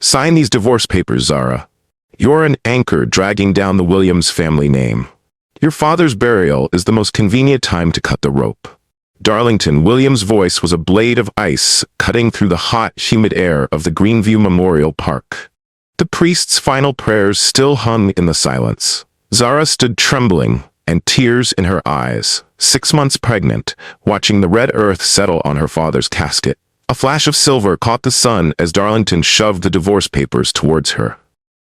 Sign these divorce papers, Zara. You're an anchor dragging down the Williams family name. Your father's burial is the most convenient time to cut the rope. Darlington Williams' voice was a blade of ice cutting through the hot, humid air of the Greenview Memorial Park. The priest's final prayers still hung in the silence. Zara stood trembling and tears in her eyes, 6 months pregnant, watching the red earth settle on her father's casket. A flash of silver caught the sun as Darlington shoved the divorce papers towards her.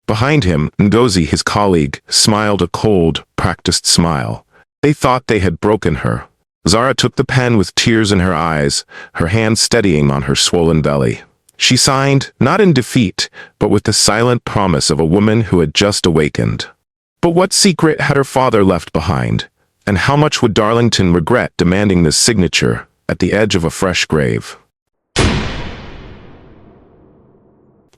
Behind him, Ngozi, his colleague, smiled a cold, practiced smile. They thought they had broken her. Zara took the pen with tears in her eyes, her hand steadying on her swollen belly. She signed, not in defeat, but with the silent promise of a woman who had just awakened. But what secret had her father left behind? And how much would Darlington regret demanding this signature at the edge of a fresh grave?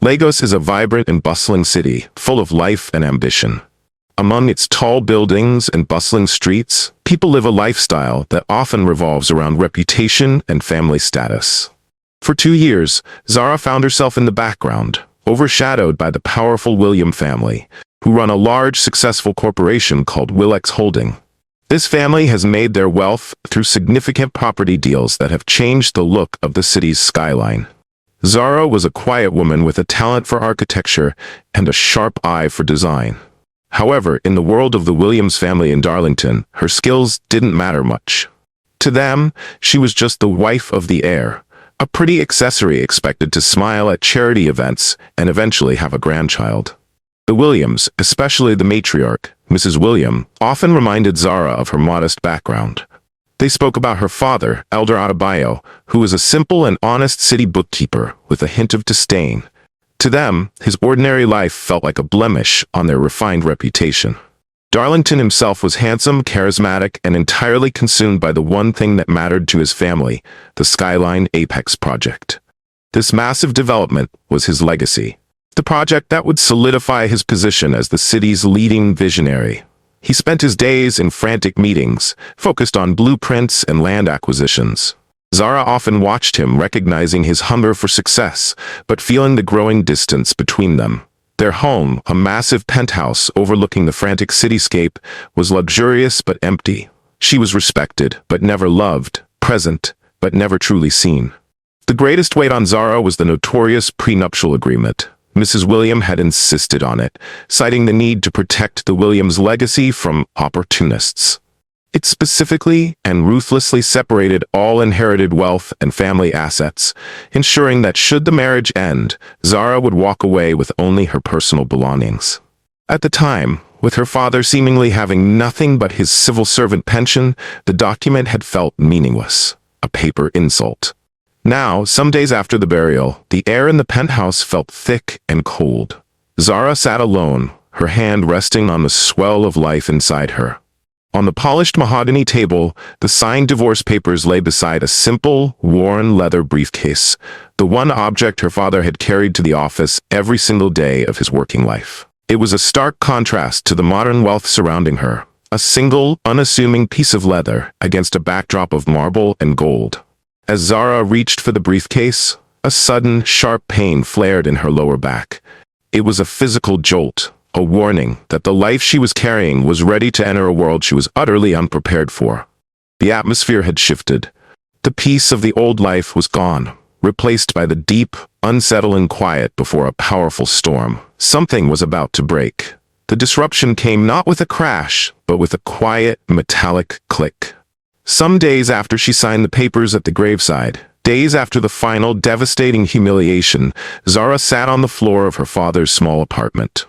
Lagos is a vibrant and bustling city, full of life and ambition. Among its tall buildings and bustling streets, people live a lifestyle that often revolves around reputation and family status. For 2 years, Zara found herself in the background, overshadowed by the powerful William family, who run a large, successful corporation called Willex Holding. This family has made their wealth through significant property deals that have changed the look of the city's skyline. Zara was a quiet woman with a talent for architecture and a sharp eye for design. However, in the world of the Williams family in Darlington, her skills didn't matter much. To them, she was just the wife of the heir, a pretty accessory expected to smile at charity events and eventually have a grandchild. The Williams, especially the matriarch, Mrs. William, often reminded Zara of her modest background. They spoke about her father, Elder Adebayo, who was a simple and honest city bookkeeper with a hint of disdain. To them, his ordinary life felt like a blemish on their refined reputation. Darlington himself was handsome, charismatic, and entirely consumed by the one thing that mattered to his family, the Skyline Apex project. This massive development was his legacy, the project that would solidify his position as the city's leading visionary. He spent his days in frantic meetings, focused on blueprints and land acquisitions. Zara often watched him, recognizing his hunger for success, but feeling the growing distance between them. Their home, a massive penthouse overlooking the frantic cityscape, was luxurious but empty. She was respected, but never loved, present, but never truly seen. The greatest weight on Zara was the notorious prenuptial agreement. Mrs. William had insisted on it, citing the need to protect the Williams' legacy from opportunists. It specifically and ruthlessly separated all inherited wealth and family assets, ensuring that should the marriage end, Zara would walk away with only her personal belongings. At the time, with her father seemingly having nothing but his civil servant pension, the document had felt meaningless, a paper insult. Now, some days after the burial, the air in the penthouse felt thick and cold. Zara sat alone, her hand resting on the swell of life inside her. On the polished mahogany table, the signed divorce papers lay beside a simple, worn leather briefcase, the one object her father had carried to the office every single day of his working life. It was a stark contrast to the modern wealth surrounding her, a single, unassuming piece of leather against a backdrop of marble and gold. As Zara reached for the briefcase, a sudden, sharp pain flared in her lower back. It was a physical jolt, a warning that the life she was carrying was ready to enter a world she was utterly unprepared for. The atmosphere had shifted. The peace of the old life was gone, replaced by the deep, unsettling quiet before a powerful storm. Something was about to break. The disruption came not with a crash, but with a quiet, metallic click. Some days after she signed the papers at the graveside, days after the final devastating humiliation, Zara sat on the floor of her father's small apartment.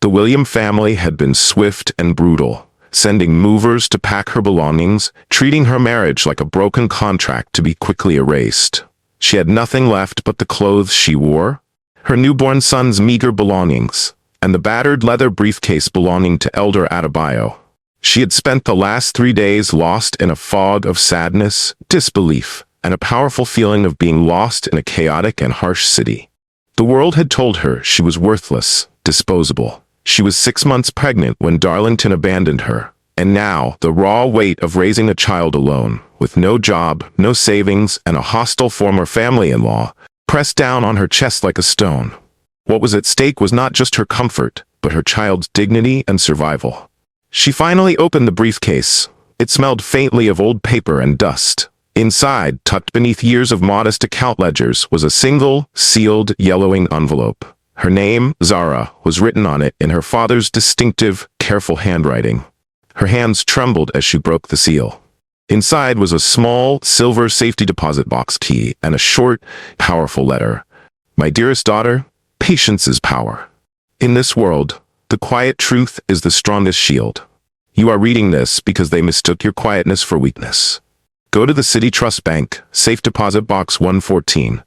The William family had been swift and brutal, sending movers to pack her belongings, treating her marriage like a broken contract to be quickly erased. She had nothing left but the clothes she wore, her newborn son's meager belongings, and the battered leather briefcase belonging to Elder Adebayo. She had spent the last 3 days lost in a fog of sadness, disbelief, and a powerful feeling of being lost in a chaotic and harsh city. The world had told her she was worthless, disposable. She was 6 months pregnant when Darlington abandoned her, and now the raw weight of raising a child alone, with no job, no savings, and a hostile former family-in-law, pressed down on her chest like a stone. What was at stake was not just her comfort, but her child's dignity and survival. She finally opened the briefcase. It smelled faintly of old paper and dust. Inside, tucked beneath years of modest account ledgers, was a single, sealed, yellowing envelope. Her name, Zara, was written on it in her father's distinctive, careful handwriting. Her hands trembled as she broke the seal. Inside was a small, silver safety deposit box key and a short, powerful letter. My dearest daughter, patience is power. In this world, the quiet truth is the strongest shield. You are reading this because they mistook your quietness for weakness. Go to the City Trust Bank, Safe Deposit Box 114.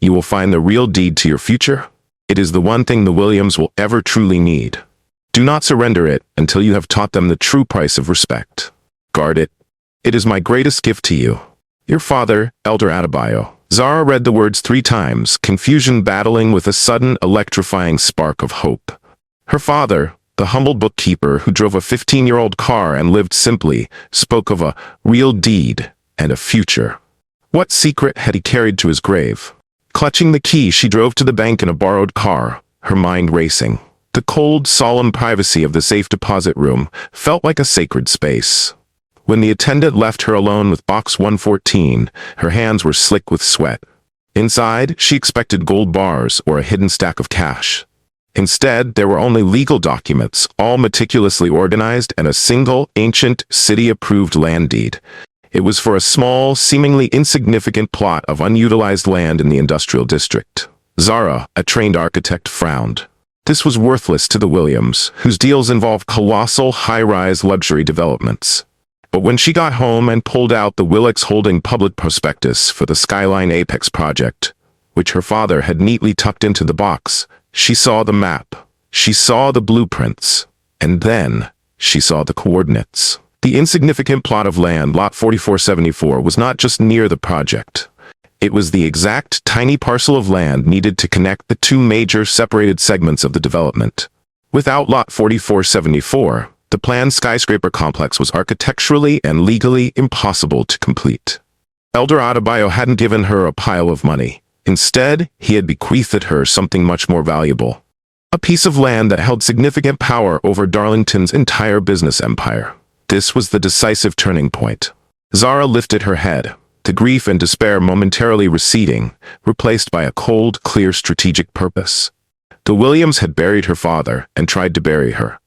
You will find the real deed to your future. It is the one thing the Williams will ever truly need. Do not surrender it until you have taught them the true price of respect. Guard it. It is my greatest gift to you. Your father, Elder Adebayo. Zara read the words 3 times, confusion battling with a sudden electrifying spark of hope. Her father, the humble bookkeeper who drove a 15-year-old car and lived simply, spoke of a real deed and a future. What secret had he carried to his grave? Clutching the key, she drove to the bank in a borrowed car, her mind racing. The cold, solemn privacy of the safe deposit room felt like a sacred space. When the attendant left her alone with box 114, her hands were slick with sweat. Inside, she expected gold bars or a hidden stack of cash. Instead, there were only legal documents, all meticulously organized, and a single, ancient, city-approved land deed. It was for a small, seemingly insignificant plot of unutilized land in the industrial district. Zara, a trained architect, frowned. This was worthless to the Williams, whose deals involved colossal, high-rise luxury developments. But when she got home and pulled out the Willix Holding public prospectus for the Skyline Apex project, which her father had neatly tucked into the box, she saw the map. She saw the blueprints. And then she saw the coordinates. The insignificant plot of land, Lot 4474, was not just near the project. It was the exact tiny parcel of land needed to connect the 2 major separated segments of the development. Without Lot 4474, the planned skyscraper complex was architecturally and legally impossible to complete. Elder Adebayo hadn't given her a pile of money. Instead, he had bequeathed her something much more valuable. A piece of land that held significant power over Darlington's entire business empire. This was the decisive turning point. Zara lifted her head, the grief and despair momentarily receding, replaced by a cold, clear strategic purpose. The Williams had buried her father and tried to bury her.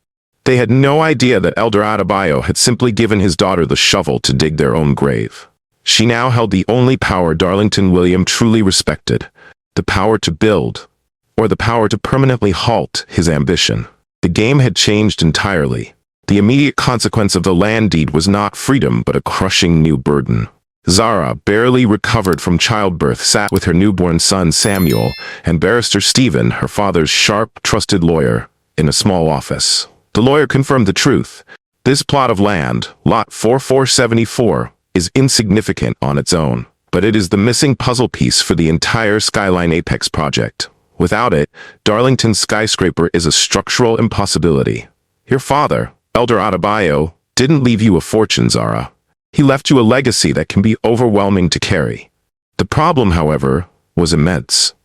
They had no idea that Elder Adebayo had simply given his daughter the shovel to dig their own grave. She now held the only power Darlington William truly respected, the power to build, or the power to permanently halt his ambition. The game had changed entirely. The immediate consequence of the land deed was not freedom, but a crushing new burden. Zara, barely recovered from childbirth, sat with her newborn son Samuel and Barrister Stephen, her father's sharp, trusted lawyer, in a small office. The lawyer confirmed the truth. This plot of land, Lot 4474, is insignificant on its own, but it is the missing puzzle piece for the entire Skyline Apex project. Without it, Darlington's skyscraper is a structural impossibility. Your father, Elder Adebayo, didn't leave you a fortune, Zara. He left you a legacy that can be overwhelming to carry. The problem, however, was immense.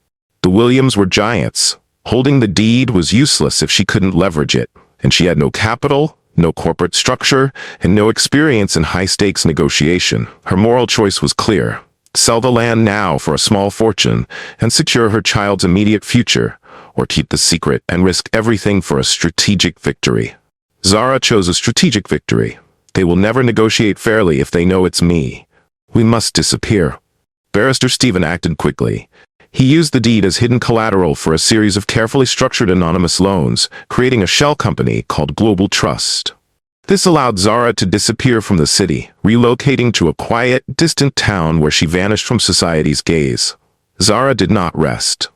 The Williams were giants. Holding the deed was useless if she couldn't leverage it, and she had no capital, no corporate structure, and no experience in high-stakes negotiation. Her moral choice was clear. Sell the land now for a small fortune and secure her child's immediate future, or keep the secret and risk everything for a strategic victory. Zara chose a strategic victory. They will never negotiate fairly if they know it's me. We must disappear. Barrister Stephen acted quickly. He used the deed as hidden collateral for a series of carefully structured anonymous loans, creating a shell company called Global Trust. This allowed Zara to disappear from the city, relocating to a quiet, distant town where she vanished from society's gaze. Zara did not rest.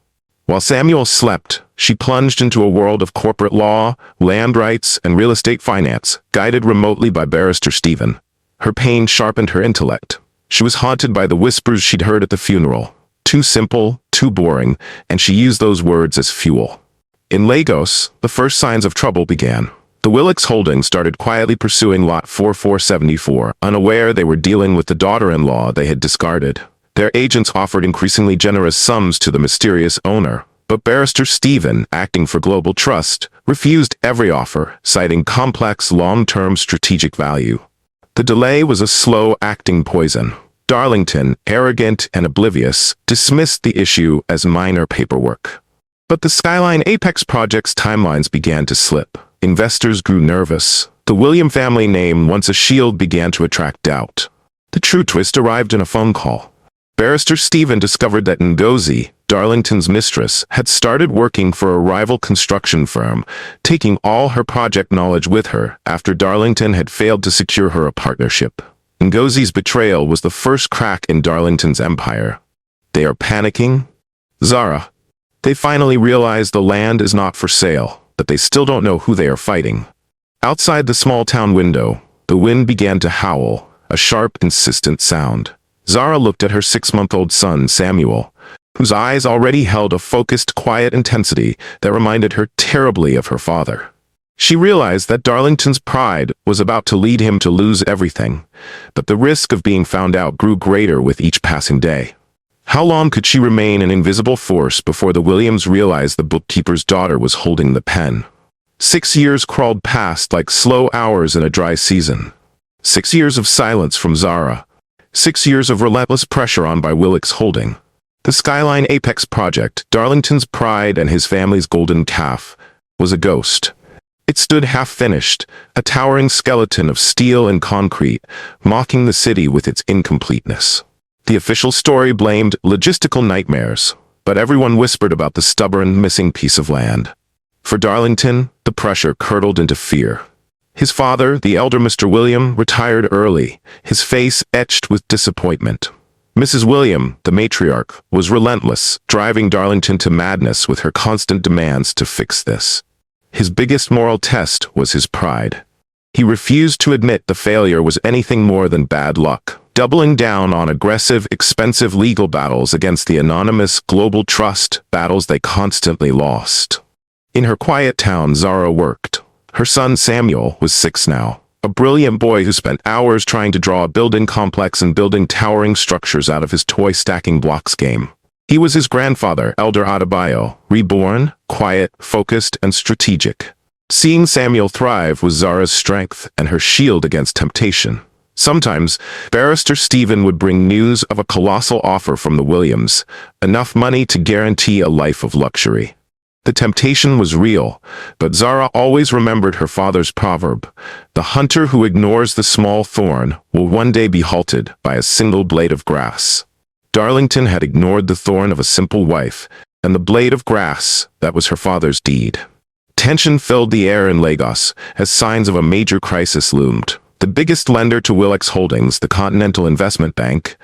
While Samuel slept, she plunged into a world of corporate law, land rights, and real estate finance, guided remotely by Barrister Stephen. Her pain sharpened her intellect. She was haunted by the whispers she'd heard at the funeral. Too simple, too boring, and she used those words as fuel. In Lagos, the first signs of trouble began. The Willix Holdings started quietly pursuing Lot 4474, unaware they were dealing with the daughter-in-law they had discarded. Their agents offered increasingly generous sums to the mysterious owner, But Barrister Stephen, acting for Global Trust, refused every offer, citing complex long-term strategic value. The delay was a slow-acting poison. Darlington, arrogant and oblivious, dismissed the issue as minor paperwork. But the Skyline Apex project's timelines began to slip. Investors grew nervous. The William family name, once a shield, began to attract doubt. The true twist arrived in a phone call. Barrister Stephen discovered that Ngozi, Darlington's mistress, had started working for a rival construction firm, taking all her project knowledge with her after Darlington had failed to secure her a partnership. Ngozi's betrayal was the first crack in Darlington's empire. They are panicking. Zara. They finally realize the land is not for sale, but they still don't know who they are fighting. Outside the small town window, the wind began to howl, a sharp, insistent sound. Zara looked at her 6-month-old son, Samuel, whose eyes already held a focused, quiet intensity that reminded her terribly of her father. She realized that Darlington's pride was about to lead him to lose everything, but the risk of being found out grew greater with each passing day. How long could she remain an invisible force before the Williams realized the bookkeeper's daughter was holding the pen? 6 years crawled past like slow hours in a dry season. 6 years of silence from Zara. 6 years of relentless pressure on by Williams Holding. The Skyline Apex project, Darlington's pride and his family's golden calf, was a ghost. It stood half-finished, a towering skeleton of steel and concrete, mocking the city with its incompleteness. The official story blamed logistical nightmares, but everyone whispered about the stubborn, missing piece of land. For Darlington, the pressure curdled into fear. His father, the elder Mr. William, retired early, his face etched with disappointment. Mrs. William, the matriarch, was relentless, driving Darlington to madness with her constant demands to fix this. His biggest moral test was his pride. He refused to admit the failure was anything more than bad luck, doubling down on aggressive, expensive legal battles against the anonymous Global Trust, battles they constantly lost. In her quiet town, Zara worked. Her son Samuel was 6 now, a brilliant boy who spent hours trying to draw a building complex and building towering structures out of his toy stacking blocks game. He was his grandfather, Elder Adebayo, reborn, quiet, focused, and strategic. Seeing Samuel thrive was Zara's strength and her shield against temptation. Sometimes, Barrister Stephen would bring news of a colossal offer from the Williams, enough money to guarantee a life of luxury. The temptation was real, but Zara always remembered her father's proverb: the hunter who ignores the small thorn will one day be halted by a single blade of grass. Darlington had ignored the thorn of a simple wife, and the blade of grass that was her father's deed. Tension filled the air in Lagos as signs of a major crisis loomed. The biggest lender to Williams Holdings, the Continental Investment Bank,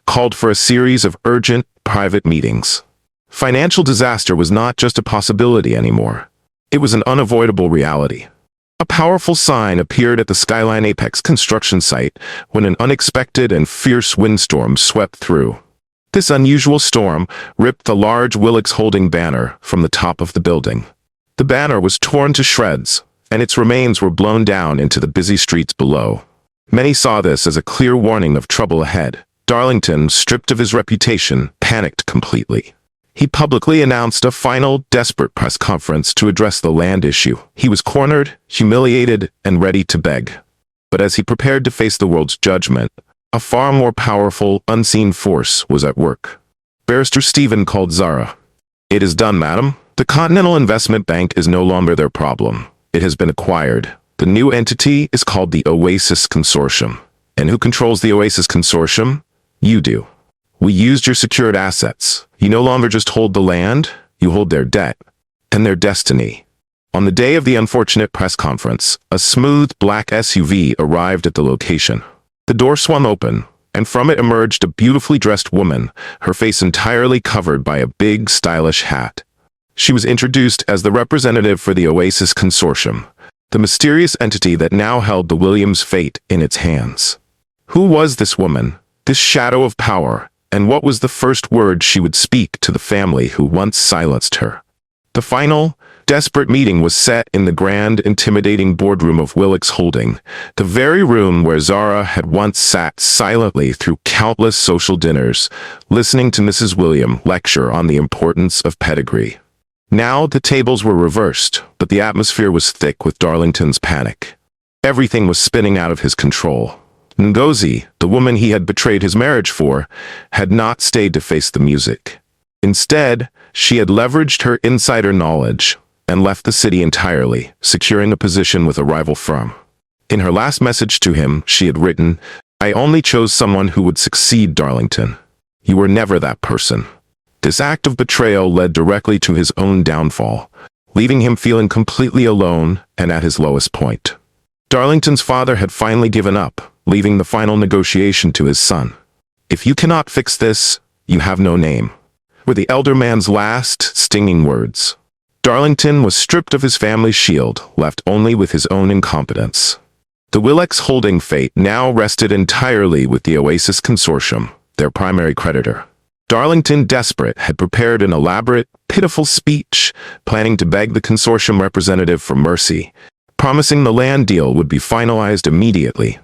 called for a series of urgent, private meetings. Financial disaster was not just a possibility anymore. It was an unavoidable reality. A powerful sign appeared at the Skyline Apex construction site when an unexpected and fierce windstorm swept through. This unusual storm ripped the large Williams Holding banner from the top of the building. The banner was torn to shreds, and its remains were blown down into the busy streets below. Many saw this as a clear warning of trouble ahead. Darlington, stripped of his reputation, panicked completely. He publicly announced a final, desperate press conference to address the land issue. He was cornered, humiliated, and ready to beg. But as he prepared to face the world's judgment, a far more powerful, unseen force was at work. Barrister Stephen called Zara. "It is done, madam. The Continental Investment Bank is no longer their problem. It has been acquired. The new entity is called the Oasis Consortium. And who controls the Oasis Consortium? You do. We used your secured assets. You no longer just hold the land, you hold their debt and their destiny." On the day of the unfortunate press conference, a smooth black SUV arrived at the location. The door swung open, and from it emerged a beautifully dressed woman, her face entirely covered by a big, stylish hat. She was introduced as the representative for the Oasis Consortium, the mysterious entity that now held the Williams' fate in its hands. Who was this woman, this shadow of power? And what was the first word she would speak to the family who once silenced her? The final, desperate meeting was set in the grand, intimidating boardroom of Williams Holding, the very room where Zara had once sat silently through countless social dinners, listening to Mrs. William lecture on the importance of pedigree. Now the tables were reversed, but the atmosphere was thick with Darlington's panic. Everything was spinning out of his control. Ngozi, the woman he had betrayed his marriage for, had not stayed to face the music. Instead, she had leveraged her insider knowledge and left the city entirely, securing a position with a rival firm. In her last message to him, she had written, "I only chose someone who would succeed, Darlington. You were never that person." This act of betrayal led directly to his own downfall, leaving him feeling completely alone and at his lowest point. Darlington's father had finally given up, leaving the final negotiation to his son. "If you cannot fix this, you have no name," were the elder man's last, stinging words. Darlington was stripped of his family's shield, left only with his own incompetence. The Willeks holding fate now rested entirely with the Oasis Consortium, their primary creditor. Darlington, desperate, had prepared an elaborate, pitiful speech, planning to beg the consortium representative for mercy, promising the land deal would be finalized immediately.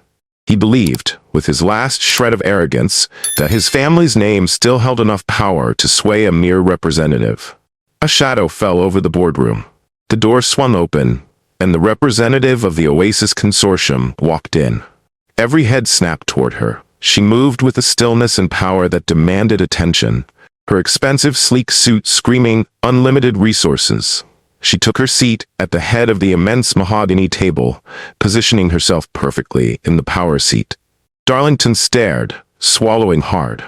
He believed, with his last shred of arrogance, that his family's name still held enough power to sway a mere representative. A shadow fell over the boardroom. The door swung open, and the representative of the Oasis Consortium walked in. Every head snapped toward her. She moved with a stillness and power that demanded attention, her expensive sleek suit screaming unlimited resources. She took her seat at the head of the immense mahogany table, positioning herself perfectly in the power seat. Darlington stared, swallowing hard.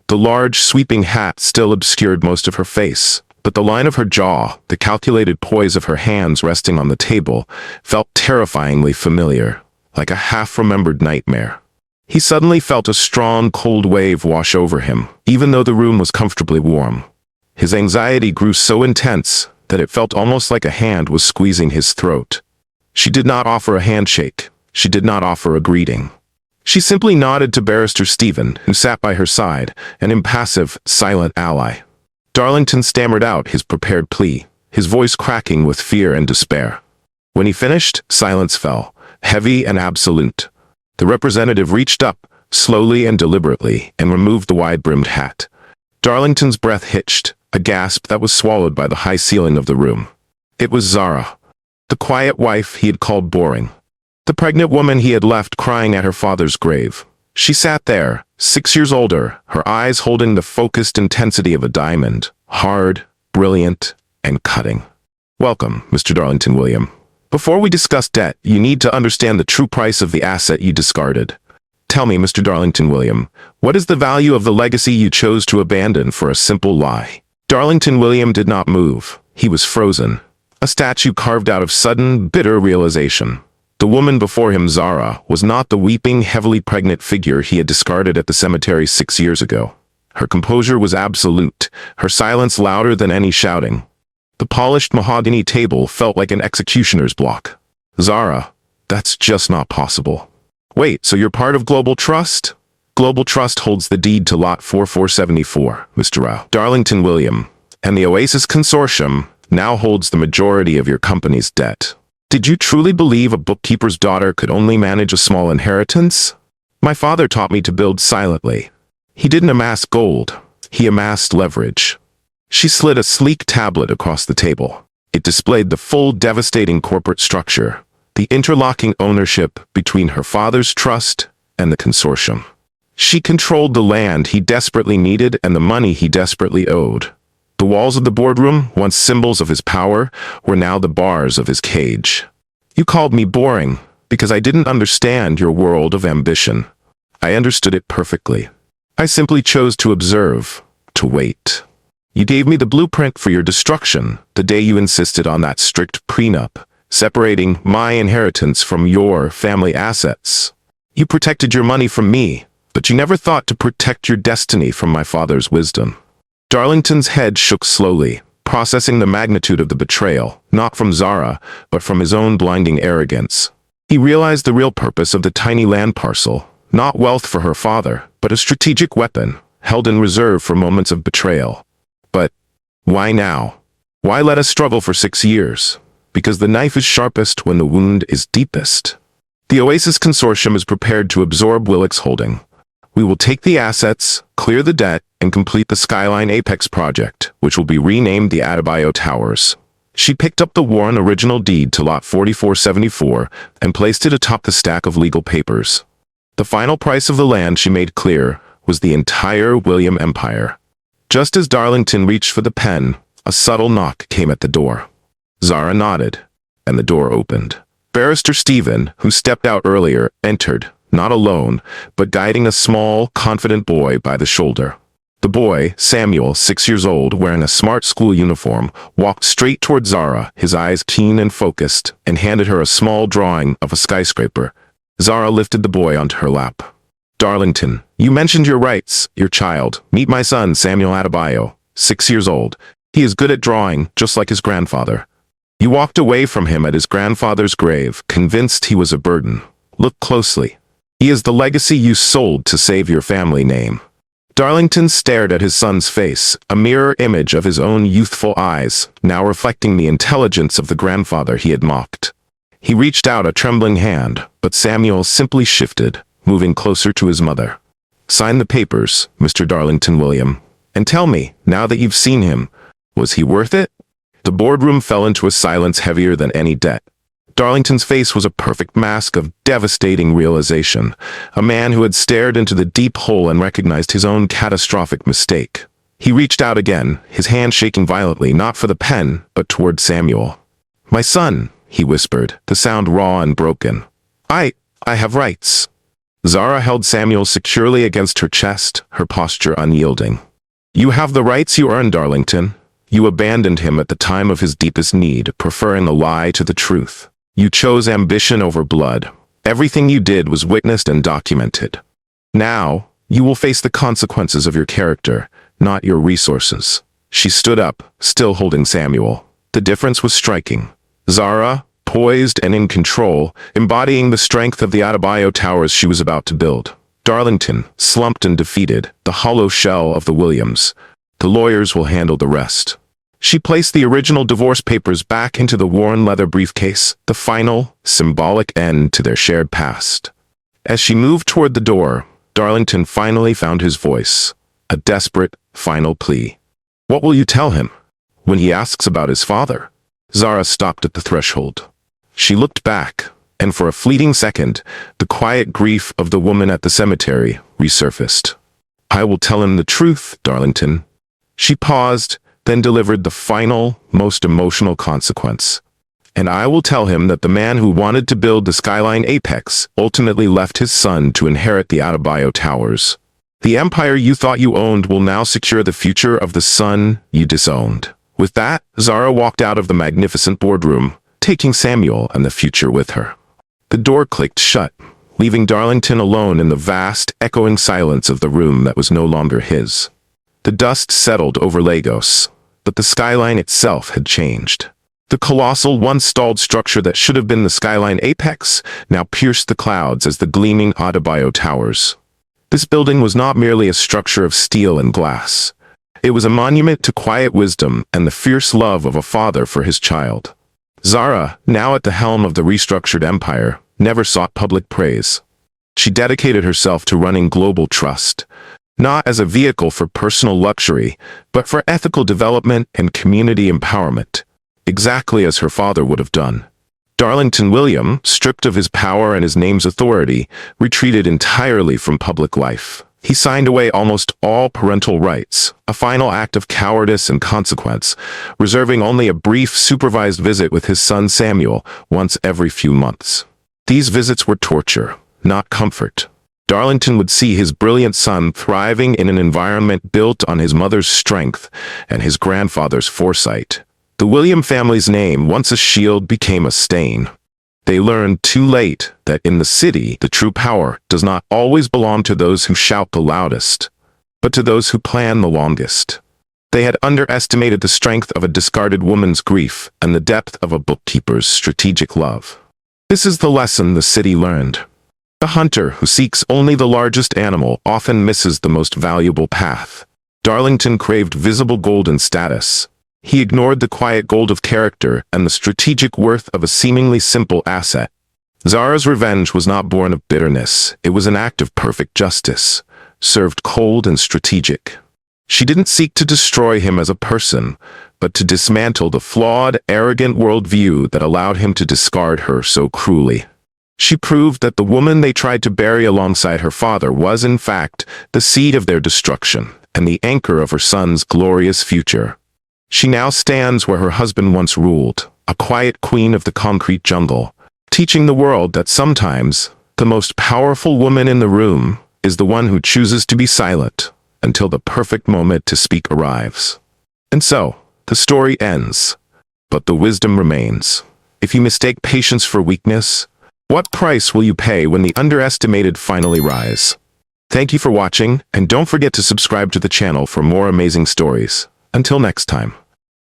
The large, sweeping hat still obscured most of her face, but the line of her jaw, the calculated poise of her hands resting on the table, felt terrifyingly familiar, like a half-remembered nightmare. He suddenly felt a strong, cold wave wash over him, even though the room was comfortably warm. His anxiety grew so intense that it felt almost like a hand was squeezing his throat. She did not offer a handshake. She did not offer a greeting. She simply nodded to Barrister Stephen, who sat by her side, an impassive, silent ally. Darlington stammered out his prepared plea, his voice cracking with fear and despair. When he finished, silence fell, heavy and absolute. The representative reached up, slowly and deliberately, and removed the wide-brimmed hat. Darlington's breath hitched, a gasp that was swallowed by the high ceiling of the room. It was Zara, the quiet wife he had called boring. The pregnant woman he had left crying at her father's grave. She sat there, 6 years older, her eyes holding the focused intensity of a diamond, hard, brilliant, and cutting. "Welcome, Mr. Darlington William. Before we discuss debt, you need to understand the true price of the asset you discarded. Tell me, Mr. Darlington William, what is the value of the legacy you chose to abandon for a simple lie?" Darlington William did not move. He was frozen, a statue carved out of sudden, bitter realization. The woman before him, Zara, was not the weeping, heavily pregnant figure he had discarded at the cemetery 6 years ago. Her composure was absolute, her silence louder than any shouting. The polished mahogany table felt like an executioner's block. "Zara, that's just not possible." "Wait, so you're part of Global Trust?" "Global Trust holds the deed to Lot 4474, Mr. Rao. Darlington William, and the Oasis Consortium now holds the majority of your company's debt. Did you truly believe a bookkeeper's daughter could only manage a small inheritance? My father taught me to build silently. He didn't amass gold. He amassed leverage." She slid a sleek tablet across the table. It displayed the full, devastating corporate structure, the interlocking ownership between her father's trust and the consortium. She controlled the land he desperately needed and the money he desperately owed. The walls of the boardroom, once symbols of his power, were now the bars of his cage. "You called me boring because I didn't understand your world of ambition. I understood it perfectly. I simply chose to observe, to wait. You gave me the blueprint for your destruction the day you insisted on that strict prenup, separating my inheritance from your family assets. You protected your money from me, but you never thought to protect your destiny from my father's wisdom." Darlington's head shook slowly, processing the magnitude of the betrayal, not from Zara, but from his own blinding arrogance. He realized the real purpose of the tiny land parcel, not wealth for her father, but a strategic weapon, held in reserve for moments of betrayal. But why now? Why let us struggle for 6 years? Because the knife is sharpest when the wound is deepest. The Oasis Consortium is prepared to absorb Willeks Holding. We will take the assets, clear the debt, and complete the Skyline Apex project, which will be renamed the Adebayo Towers. She picked up the Warren original deed to lot 4474 and placed it atop the stack of legal papers. The final price of the land, she made clear, was the entire William empire. Just as Darlington reached for the pen, a subtle knock came at the door. Zara nodded, and the door opened. Barrister Stephen, who stepped out earlier, entered, not alone, but guiding a small, confident boy by the shoulder. The boy, Samuel, 6 years old, wearing a smart school uniform, walked straight toward Zara, his eyes keen and focused, and handed her a small drawing of a skyscraper. Zara lifted the boy onto her lap. Darlington, you mentioned your rights, your child. Meet my son, Samuel Adebayo, 6 years old. He is good at drawing, just like his grandfather. You walked away from him at his grandfather's grave, convinced he was a burden. Look closely. He is the legacy you sold to save your family name. Darlington stared at his son's face, a mirror image of his own youthful eyes, now reflecting the intelligence of the grandfather he had mocked. He reached out a trembling hand, but Samuel simply shifted, moving closer to his mother. Sign the papers, Mr. Darlington William, and tell me, now that you've seen him, was he worth it? The boardroom fell into a silence heavier than any debt. Darlington's face was a perfect mask of devastating realization, a man who had stared into the deep hole and recognized his own catastrophic mistake. He reached out again, his hand shaking violently, not for the pen, but toward Samuel. My son, he whispered, the sound raw and broken. I have rights. Zara held Samuel securely against her chest, her posture unyielding. You have the rights you earned, Darlington. You abandoned him at the time of his deepest need, preferring a lie to the truth. You chose ambition over blood. Everything you did was witnessed and documented. Now, you will face the consequences of your character, not your resources. She stood up, still holding Samuel. The difference was striking. Zara, poised and in control, embodying the strength of the Adebayo Towers she was about to build. Darlington, slumped and defeated, the hollow shell of the Williams. The lawyers will handle the rest. She placed the original divorce papers back into the worn leather briefcase, the final, symbolic end to their shared past. As she moved toward the door, Darlington finally found his voice, a desperate, final plea. What will you tell him when he asks about his father? Zara stopped at the threshold. She looked back, and for a fleeting second, the quiet grief of the woman at the cemetery resurfaced. I will tell him the truth, Darlington. She paused, then delivered the final, most emotional consequence. And I will tell him that the man who wanted to build the Skyline Apex ultimately left his son to inherit the Adebayo Towers. The empire you thought you owned will now secure the future of the son you disowned. With that, Zara walked out of the magnificent boardroom, taking Samuel and the future with her. The door clicked shut, leaving Darlington alone in the vast, echoing silence of the room that was no longer his. The dust settled over Lagos, but the skyline itself had changed. The colossal, once-stalled structure that should have been the Skyline Apex now pierced the clouds as the gleaming Adebayo Towers. This building was not merely a structure of steel and glass. It was a monument to quiet wisdom and the fierce love of a father for his child. Zara, now at the helm of the restructured empire, never sought public praise. She dedicated herself to running global trust, not as a vehicle for personal luxury, but for ethical development and community empowerment, exactly as her father would have done. Darlington William, stripped of his power and his name's authority, retreated entirely from public life. He signed away almost all parental rights, a final act of cowardice and consequence, reserving only a brief supervised visit with his son Samuel once every few months. These visits were torture, not comfort. Darlington would see his brilliant son thriving in an environment built on his mother's strength and his grandfather's foresight. The William family's name, once a shield, became a stain. They learned too late that in the city, the true power does not always belong to those who shout the loudest, but to those who plan the longest. They had underestimated the strength of a discarded woman's grief and the depth of a bookkeeper's strategic love. This is the lesson the city learned. The hunter who seeks only the largest animal often misses the most valuable path. Darlington craved visible gold and status. He ignored the quiet gold of character and the strategic worth of a seemingly simple asset. Zara's revenge was not born of bitterness. It was an act of perfect justice. served cold and strategic. She didn't seek to destroy him as a person, but to dismantle the flawed, arrogant worldview that allowed him to discard her so cruelly. She proved that the woman they tried to bury alongside her father was, in fact, the seed of their destruction and the anchor of her son's glorious future. She now stands where her husband once ruled, a quiet queen of the concrete jungle, teaching the world that sometimes the most powerful woman in the room is the one who chooses to be silent until the perfect moment to speak arrives. And so, the story ends, but the wisdom remains. If you mistake patience for weakness, what price will you pay when the underestimated finally rise? Thank you for watching, and don't forget to subscribe to the channel for more amazing stories. Until next time.